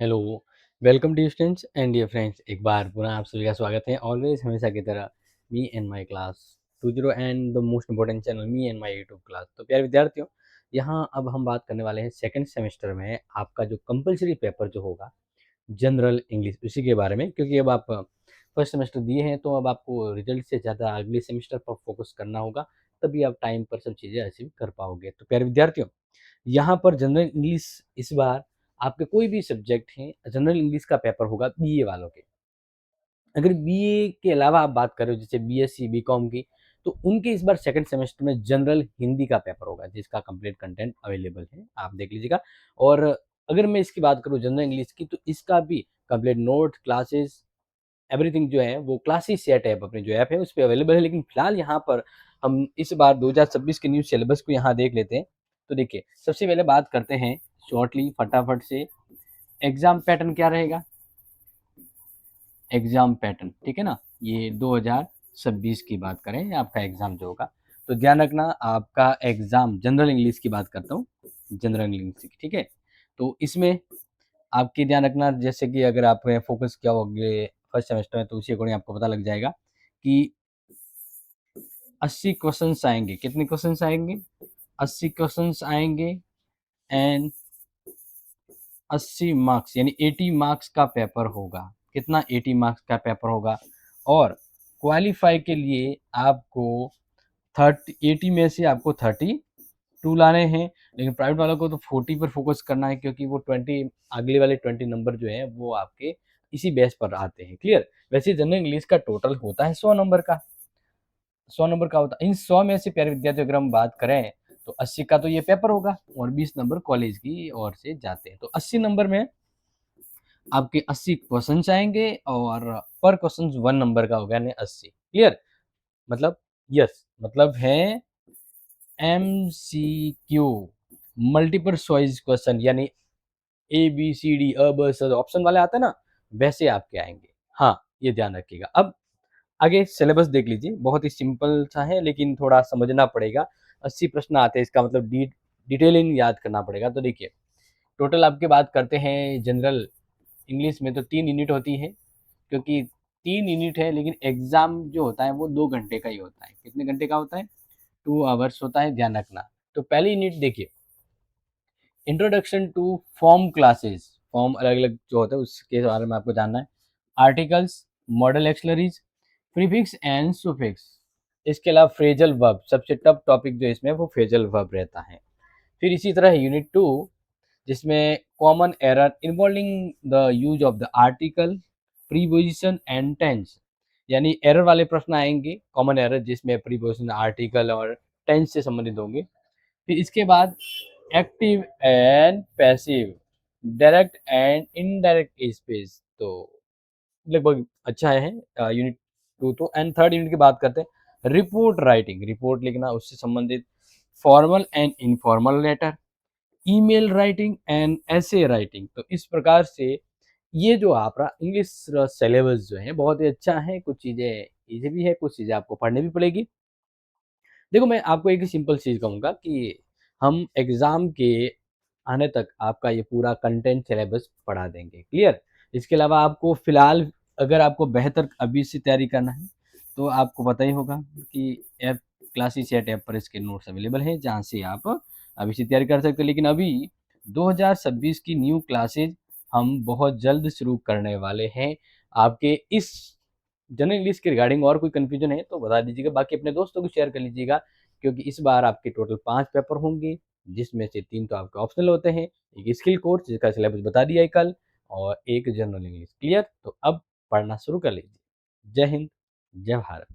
Hello, welcome dear students and dear friends. एक बार पुनः आप सभी का स्वागत है ऑलवेज हमेशा की तरह me and my class 20 and the most important channel me and my YouTube class. तो प्यारे विद्यार्थियों, यहाँ अब हम बात करने वाले हैं सेकंड सेमेस्टर में आपका जो कंपलसरी पेपर जो होगा जनरल इंग्लिश, उसी के बारे में। क्योंकि अब आप फर्स्ट सेमेस्टर दिए हैं तो अब आपको रिजल्ट से ज़्यादा अगले सेमेस्टर पर फोकस करना होगा, तभी आप टाइम पर सब चीज़ें अचीव कर पाओगे। तो प्यारे विद्यार्थियों, यहाँ पर जनरल इंग्लिश इस बार आपके कोई भी सब्जेक्ट हैं, जनरल इंग्लिश का पेपर होगा बीए वालों के। अगर बीए के अलावा आप बात करें जैसे बीएससी, बीकॉम की, तो उनके इस बार सेकंड सेमेस्टर में जनरल हिंदी का पेपर होगा जिसका कंप्लीट कंटेंट अवेलेबल है, आप देख लीजिएगा। और अगर मैं इसकी बात करूँ जनरल इंग्लिश की, तो इसका भी कंप्लीट नोट, क्लासेस, एवरीथिंग जो है वो क्लासेस सेट ऐप अपनी जो ऐप है उस पे अवेलेबल है। लेकिन फिलहाल यहाँ पर हम इस बार 2026 के न्यू सिलेबस को यहाँ देख लेते हैं। तो देखिए, सबसे पहले बात करते हैं शॉर्टली फटाफट से, एग्जाम पैटर्न क्या रहेगा। एग्जाम पैटर्न, ठीक है ना, ये 2026 की बात करें आपका एग्जाम जो होगा, तो ध्यान रखना आपका एग्जाम जनरल इंग्लिश की बात करता हूँ, जनरल इंग्लिश की, ठीक है। तो इसमें आपकी ध्यान रखना, जैसे कि अगर आपने फोकस किया होगे फर्स्ट सेमेस्टर में तो उसी अकॉर्डिंग आपको पता लग जाएगा कि 80 क्वेश्चंस आएंगे। कितने क्वेश्चंस आएंगे? 80 क्वेश्चंस आएंगे एंड 80 मार्क्स यानी 80 मार्क्स का पेपर होगा। कितना? 80 मार्क्स का पेपर होगा। और क्वालिफाई के लिए आपको 80 में से आपको 32 लाने हैं। लेकिन प्राइवेट वालों को तो 40 पर फोकस करना है, क्योंकि वो 20 अगले वाले 20 नंबर जो है वो आपके इसी बेस पर आते हैं। क्लियर? वैसे जनरल इंग्लिश का टोटल होता है 100 नंबर का। 100 नंबर का होता है। इन 100 में से प्यारे विद्यार्थी अगर हम बात करें तो 80 का तो ये पेपर होगा और 20 नंबर कॉलेज की ओर से जाते हैं। तो 80 नंबर में आपके 80 क्वेश्चन आएंगे और पर क्वेश्चन 1 नंबर का होगा, यानी 80। क्लियर? मतलब यस, मतलब है एमसीक्यू, मल्टीपल चॉइस क्वेश्चन, यानी ए बी सी डी अ ब स ऑप्शन वाले आते हैं ना, वैसे आपके आएंगे। हाँ, ये ध्यान रखिएगा। अब आगे सिलेबस देख लीजिए, बहुत ही सिंपल सा है लेकिन थोड़ा समझना पड़ेगा। 80 प्रश्न आते हैं, इसका मतलब डिटेलिंग याद करना पड़ेगा। तो देखिए, टोटल आपके बात करते हैं जनरल इंग्लिश में तो 3 यूनिट होती है। क्योंकि 3 यूनिट है, लेकिन एग्जाम जो होता है वो 2 घंटे का ही होता है। कितने घंटे का होता है? 2 आवर्स होता है, ध्यान रखना। तो पहली यूनिट देखिए, introduction to form classes. Form अलग अलग जो होते हैं उसके बारे में आपको जानना है। Articles, modal auxiliaries, prefix and suffix. इसके अलावा फ्रेजल वर्ब, सबसे टफ टॉपिक जो इसमें वो फ्रेजल वर्ब रहता है। फिर इसी तरह यूनिट 2, जिसमें common error involving the use of the article, preposition and tense, यानी एरर वाले प्रश्न आएंगे, कॉमन एरर जिसमें प्रीपोजिशन, आर्टिकल और टेंस से संबंधित होंगे। फिर इसके बाद active and passive, direct and indirect speech. तो लगभग अच्छा है यूनिट 2 तो। एंड थर्ड यूनिट की बात करते हैं, रिपोर्ट राइटिंग, रिपोर्ट लिखना, उससे संबंधित formal and informal letter, email writing and essay writing. तो इस प्रकार से ये जो आपका इंग्लिश सिलेबस जो है बहुत ही अच्छा है। कुछ चीज़ें इजी भी है, कुछ चीज़ें आपको पढ़नी भी पड़ेगी। देखो, मैं आपको एक ही सिंपल चीज़ कहूँगा कि हम एग्ज़ाम के आने तक आपका ये पूरा कंटेंट सिलेबस पढ़ा देंगे। क्लियर? इसके अलावा आपको फ़िलहाल अगर आपको बेहतर अभी से तैयारी करना है, तो आपको पता ही होगा कि ऐप क्लासेसचेट ऐप पर इसके नोट्स अवेलेबल हैं, जहाँ से आप अभी से तैयारी कर सकते हैं। लेकिन अभी 2026 की न्यू क्लासेज हम बहुत जल्द शुरू करने वाले हैं। आपके इस जनरल इंग्लिश के रिगार्डिंग और कोई कन्फ्यूजन है तो बता दीजिएगा, बाकी अपने दोस्तों को शेयर कर लीजिएगा। क्योंकि इस बार आपके टोटल 5 पेपर होंगे, जिसमें से 3 तो आपके ऑप्शनल होते हैं, एक स्किल कोर्स जिसका सिलेबस बता दिया है कल, और एक जनरल इंग्लिश। क्लियर? तो अब पढ़ना शुरू कर लीजिए। जय हिंद, जय भारत।